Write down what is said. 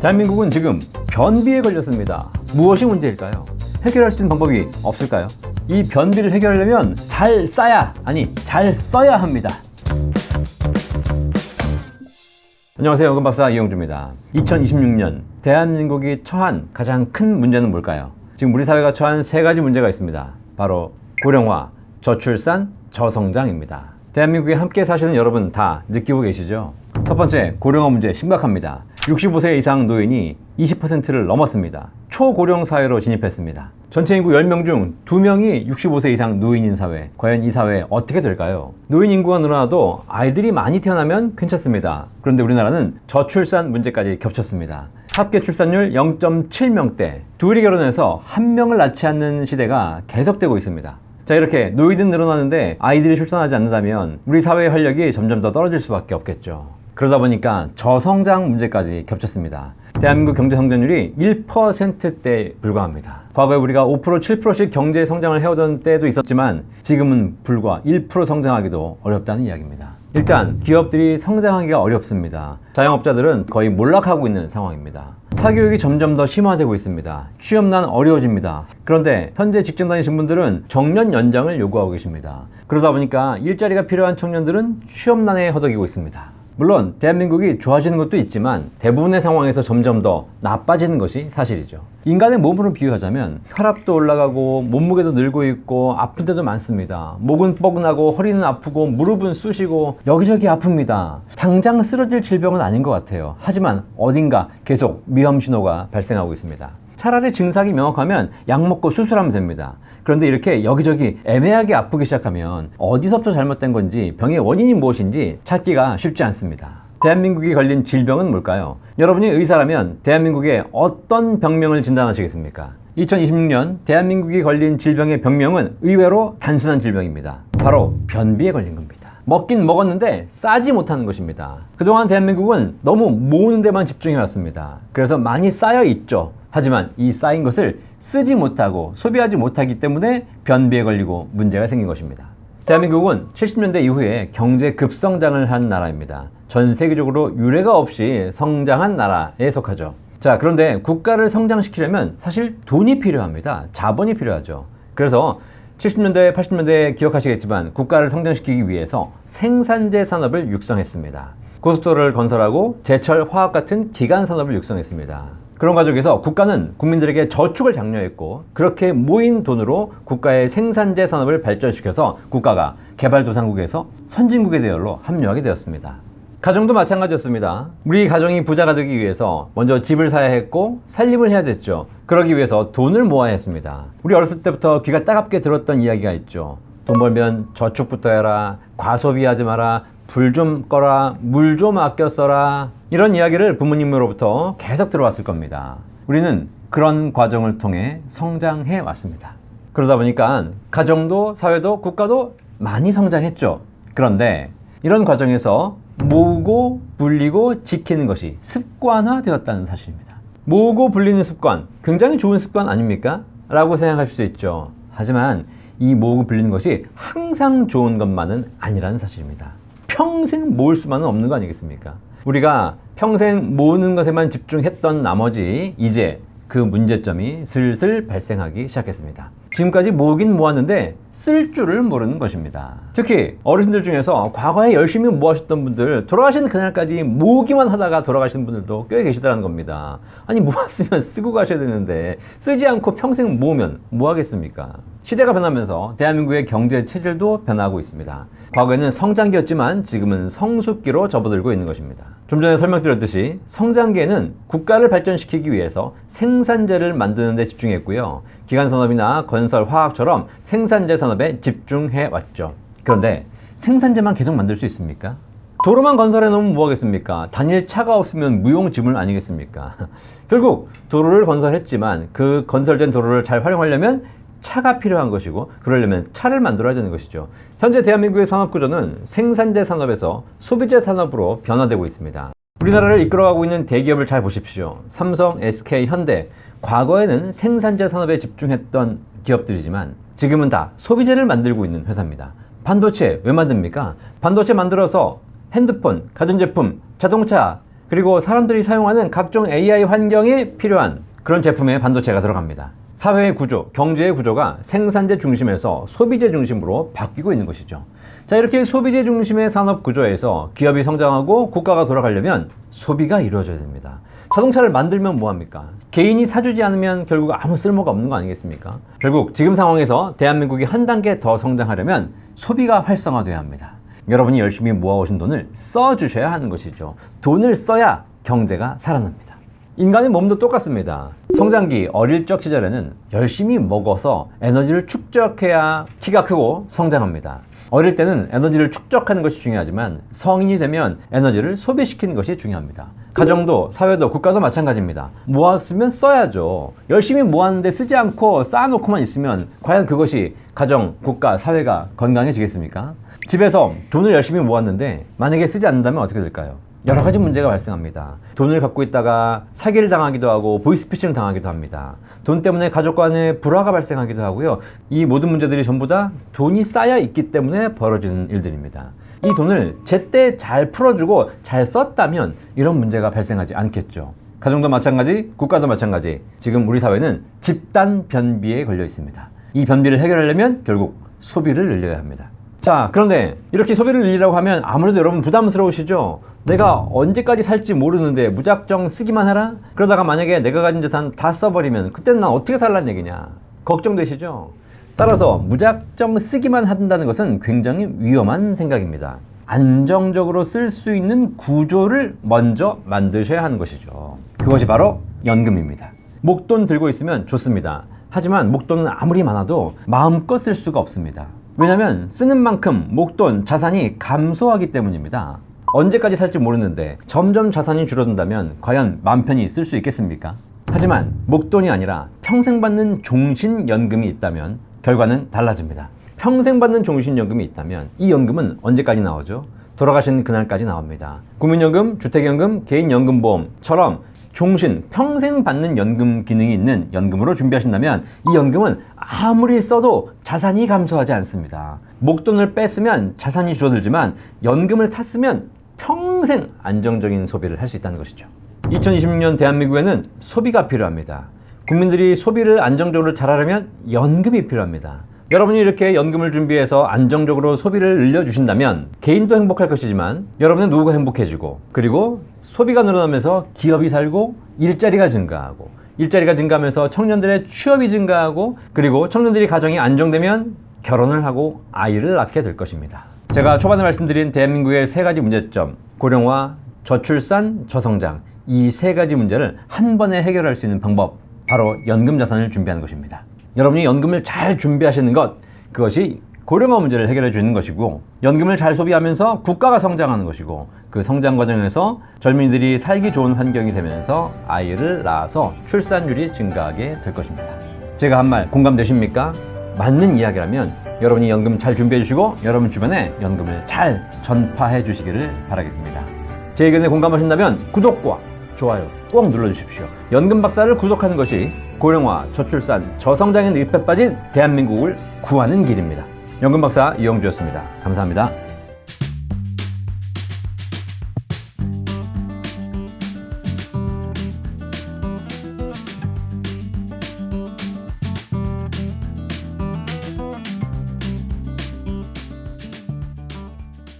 대한민국은 지금 변비에 걸렸습니다. 무엇이 문제일까요? 해결할 수 있는 방법이 없을까요? 이 변비를 해결하려면 잘 싸야, 아니 잘 써야 합니다. 안녕하세요. 연금박사 이영주입니다. 2026년 대한민국이 처한 가장 큰 문제는 뭘까요? 지금 우리 사회가 처한 세 가지 문제가 있습니다. 바로 고령화, 저출산, 저성장입니다. 대한민국에 함께 사시는 여러분 다 느끼고 계시죠? 첫 번째, 고령화 문제 심각합니다. 65세 이상 노인이 20%를 넘었습니다. 초고령 사회로 진입했습니다. 전체 인구 10명 중 2명이 65세 이상 노인인 사회. 과연 이 사회 어떻게 될까요? 노인 인구가 늘어나도 아이들이 많이 태어나면 괜찮습니다. 그런데 우리나라는 저출산 문제까지 겹쳤습니다. 합계 출산율 0.7명대, 둘이 결혼해서 한 명을 낳지 않는 시대가 계속되고 있습니다. 자, 이렇게 노인은 늘어나는데 아이들이 출산하지 않는다면 우리 사회의 활력이 점점 더 떨어질 수밖에 없겠죠. 그러다 보니까 저성장 문제까지 겹쳤습니다. 대한민국 경제 성장률이 1%대에 불과합니다. 과거에 우리가 5%, 7%씩 경제 성장을 해오던 때도 있었지만 지금은 불과 1% 성장하기도 어렵다는 이야기입니다. 일단 기업들이 성장하기가 어렵습니다. 자영업자들은 거의 몰락하고 있는 상황입니다. 사교육이 점점 더 심화되고 있습니다. 취업난 어려워집니다. 그런데 현재 직장 다니신 분들은 정년 연장을 요구하고 계십니다. 그러다 보니까 일자리가 필요한 청년들은 취업난에 허덕이고 있습니다. 물론 대한민국이 좋아지는 것도 있지만 대부분의 상황에서 점점 더 나빠지는 것이 사실이죠. 인간의 몸으로 비유하자면 혈압도 올라가고 몸무게도 늘고 있고 아픈 데도 많습니다. 목은 뻐근하고 허리는 아프고 무릎은 쑤시고 여기저기 아픕니다. 당장 쓰러질 질병은 아닌 것 같아요. 하지만 어딘가 계속 위험 신호가 발생하고 있습니다. 차라리 증상이 명확하면 약 먹고 수술하면 됩니다. 그런데 이렇게 여기저기 애매하게 아프기 시작하면 어디서부터 잘못된 건지, 병의 원인이 무엇인지 찾기가 쉽지 않습니다. 대한민국이 걸린 질병은 뭘까요? 여러분이 의사라면 대한민국에 어떤 병명을 진단하시겠습니까? 2026년 대한민국이 걸린 질병의 병명은 의외로 단순한 질병입니다. 바로 변비에 걸린 겁니다. 먹긴 먹었는데 싸지 못하는 것입니다. 그동안 대한민국은 너무 모으는 데만 집중해 왔습니다. 그래서 많이 쌓여 있죠. 하지만 이 쌓인 것을 쓰지 못하고 소비하지 못하기 때문에 변비에 걸리고 문제가 생긴 것입니다. 대한민국은 70년대 이후에 경제 급성장을 한 나라입니다. 전 세계적으로 유례가 없이 성장한 나라에 속하죠. 자, 그런데 국가를 성장시키려면 사실 돈이 필요합니다. 자본이 필요하죠. 그래서 70년대, 80년대 기억하시겠지만 국가를 성장시키기 위해서 생산재 산업을 육성했습니다. 고속도로를 건설하고 제철, 화학 같은 기간 산업을 육성했습니다. 그런 과정에서 국가는 국민들에게 저축을 장려했고 그렇게 모인 돈으로 국가의 생산재 산업을 발전시켜서 국가가 개발도상국에서 선진국의 대열로 합류하게 되었습니다. 가정도 마찬가지였습니다. 우리 가정이 부자가 되기 위해서 먼저 집을 사야 했고 살림을 해야 됐죠. 그러기 위해서 돈을 모아야 했습니다. 우리 어렸을 때부터 귀가 따갑게 들었던 이야기가 있죠. 돈 벌면 저축부터 해라, 과소비하지 마라, 불 좀 꺼라, 물 좀 아껴 써라, 이런 이야기를 부모님으로부터 계속 들어왔을 겁니다. 우리는 그런 과정을 통해 성장해 왔습니다. 그러다 보니까 가정도 사회도 국가도 많이 성장했죠. 그런데 이런 과정에서 모으고 불리고 지키는 것이 습관화되었다는 사실입니다. 모으고 불리는 습관, 굉장히 좋은 습관 아닙니까? 라고 생각할 수도 있죠. 하지만 이 모으고 불리는 것이 항상 좋은 것만은 아니라는 사실입니다. 평생 모을 수만은 없는 거 아니겠습니까? 우리가 평생 모으는 것에만 집중했던 나머지 이제 그 문제점이 슬슬 발생하기 시작했습니다. 지금까지 모으긴 모았는데 쓸 줄을 모르는 것입니다. 특히 어르신들 중에서 과거에 열심히 모으셨던 분들, 돌아가시는 그날까지 모으기만 하다가 돌아가시는 분들도 꽤 계시더라는 겁니다. 아니, 모았으면 쓰고 가셔야 되는데 쓰지 않고 평생 모으면 뭐 하겠습니까? 시대가 변하면서 대한민국의 경제 체질도 변하고 있습니다. 과거에는 성장기였지만 지금은 성숙기로 접어들고 있는 것입니다. 좀 전에 설명드렸듯이 성장기에는 국가를 발전시키기 위해서 생산재를 만드는 데 집중했고요. 기간산업이나 건설, 화학처럼 생산재 산업에 집중해 왔죠. 그런데 생산재만 계속 만들 수 있습니까? 도로만 건설해 놓으면 뭐 하겠습니까? 다닐 차가 없으면 무용지물 아니겠습니까? 결국 도로를 건설했지만 그 건설된 도로를 잘 활용하려면 차가 필요한 것이고, 그러려면 차를 만들어야 되는 것이죠. 현재 대한민국의 산업구조는 생산재 산업에서 소비재 산업으로 변화되고 있습니다. 우리나라를 이끌어가고 있는 대기업을 잘 보십시오. 삼성, SK, 현대. 과거에는 생산재 산업에 집중했던 기업들이지만 지금은 다 소비재를 만들고 있는 회사입니다. 반도체 왜 만듭니까? 반도체 만들어서 핸드폰, 가전제품, 자동차, 그리고 사람들이 사용하는 각종 AI 환경에 필요한 그런 제품에 반도체가 들어갑니다. 사회의 구조, 경제의 구조가 생산재 중심에서 소비재 중심으로 바뀌고 있는 것이죠. 자, 이렇게 소비재 중심의 산업 구조에서 기업이 성장하고 국가가 돌아가려면 소비가 이루어져야 됩니다. 자동차를 만들면 뭐합니까? 개인이 사주지 않으면 결국 아무 쓸모가 없는 거 아니겠습니까? 결국 지금 상황에서 대한민국이 한 단계 더 성장하려면 소비가 활성화돼야 합니다. 여러분이 열심히 모아오신 돈을 써주셔야 하는 것이죠. 돈을 써야 경제가 살아납니다. 인간의 몸도 똑같습니다. 성장기 어릴 적 시절에는 열심히 먹어서 에너지를 축적해야 키가 크고 성장합니다. 어릴 때는 에너지를 축적하는 것이 중요하지만 성인이 되면 에너지를 소비시키는 것이 중요합니다. 가정도 사회도 국가도 마찬가지입니다. 모았으면 써야죠. 열심히 모았는데 쓰지 않고 쌓아놓고만 있으면 과연 그것이 가정, 국가, 사회가 건강해지겠습니까? 집에서 돈을 열심히 모았는데 만약에 쓰지 않는다면 어떻게 될까요? 여러 가지 문제가 발생합니다. 돈을 갖고 있다가 사기를 당하기도 하고 보이스피싱을 당하기도 합니다. 돈 때문에 가족 간에 불화가 발생하기도 하고요. 이 모든 문제들이 전부 다 돈이 쌓여 있기 때문에 벌어지는 일들입니다. 이 돈을 제때 잘 풀어주고 잘 썼다면 이런 문제가 발생하지 않겠죠. 가정도 마찬가지, 국가도 마찬가지. 지금 우리 사회는 집단 변비에 걸려 있습니다. 이 변비를 해결하려면 결국 소비를 늘려야 합니다. 자, 그런데 이렇게 소비를 늘리라고 하면 아무래도 여러분 부담스러우시죠? 내가 언제까지 살지 모르는데 무작정 쓰기만 해라? 그러다가 만약에 내가 가진 재산 다 써버리면 그때는 난 어떻게 살란 얘기냐? 걱정되시죠? 따라서 무작정 쓰기만 한다는 것은 굉장히 위험한 생각입니다. 안정적으로 쓸 수 있는 구조를 먼저 만드셔야 하는 것이죠. 그것이 바로 연금입니다. 목돈 들고 있으면 좋습니다. 하지만 목돈은 아무리 많아도 마음껏 쓸 수가 없습니다. 왜냐하면 쓰는 만큼 목돈, 자산이 감소하기 때문입니다. 언제까지 살지 모르는데 점점 자산이 줄어든다면 과연 마음 편히 쓸 수 있겠습니까? 하지만 목돈이 아니라 평생 받는 종신연금이 있다면 결과는 달라집니다. 평생 받는 종신연금이 있다면 이 연금은 언제까지 나오죠? 돌아가시는 그날까지 나옵니다. 국민연금, 주택연금, 개인연금보험처럼 종신, 평생 받는 연금 기능이 있는 연금으로 준비하신다면 이 연금은 아무리 써도 자산이 감소하지 않습니다. 목돈을 뺐으면 자산이 줄어들지만 연금을 탔으면 평생 안정적인 소비를 할 수 있다는 것이죠. 2026년 대한민국에는 소비가 필요합니다. 국민들이 소비를 안정적으로 잘하려면 연금이 필요합니다. 여러분이 이렇게 연금을 준비해서 안정적으로 소비를 늘려주신다면 개인도 행복할 것이지만 여러분의 노후가 행복해지고 그리고 소비가 늘어나면서 기업이 살고 일자리가 증가하고 일자리가 증가하면서 청년들의 취업이 증가하고 그리고 청년들이 가정이 안정되면 결혼을 하고 아이를 낳게 될 것입니다. 제가 초반에 말씀드린 대한민국의 세 가지 문제점, 고령화, 저출산, 저성장, 이 세 가지 문제를 한 번에 해결할 수 있는 방법, 바로 연금 자산을 준비하는 것입니다. 여러분이 연금을 잘 준비하시는 것, 그것이 고령화 문제를 해결해 주는 것이고 연금을 잘 소비하면서 국가가 성장하는 것이고 그 성장 과정에서 젊은이들이 살기 좋은 환경이 되면서 아이를 낳아서 출산율이 증가하게 될 것입니다. 제가 한 말 공감되십니까? 맞는 이야기라면 여러분이 연금 잘 준비해 주시고 여러분 주변에 연금을 잘 전파해 주시기를 바라겠습니다. 제 의견에 공감하신다면 구독과 좋아요 꼭 눌러주십시오. 연금 박사를 구독하는 것이 고령화, 저출산, 저성장의 늪에 빠진 대한민국을 구하는 길입니다. 연금 박사 이영주였습니다. 감사합니다.